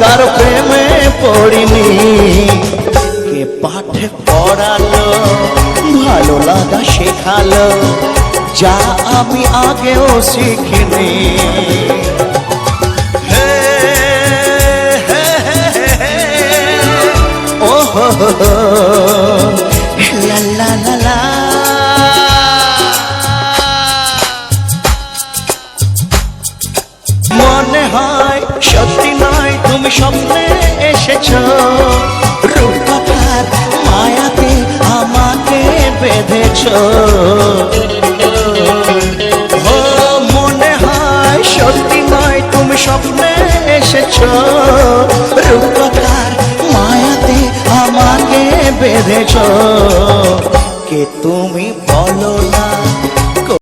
তার প্রেমে পড়িনি। কে পাঠে পড়ালো, ভালো লাগা শেখালো, যা আমি আগেও শিখিনি। লা লা লা লা। মনে হয় সত্যি নয় তুমি স্বপ্নে এসেছো, রূপকথার মায়াতে আমাকে বেঁধেছো। ও মনে হয় সত্যি নয় তুমি স্বপ্নে এসেছো, রূপকথার মায়াতে আমাকে বেঁধেছো। কে তুমি বলো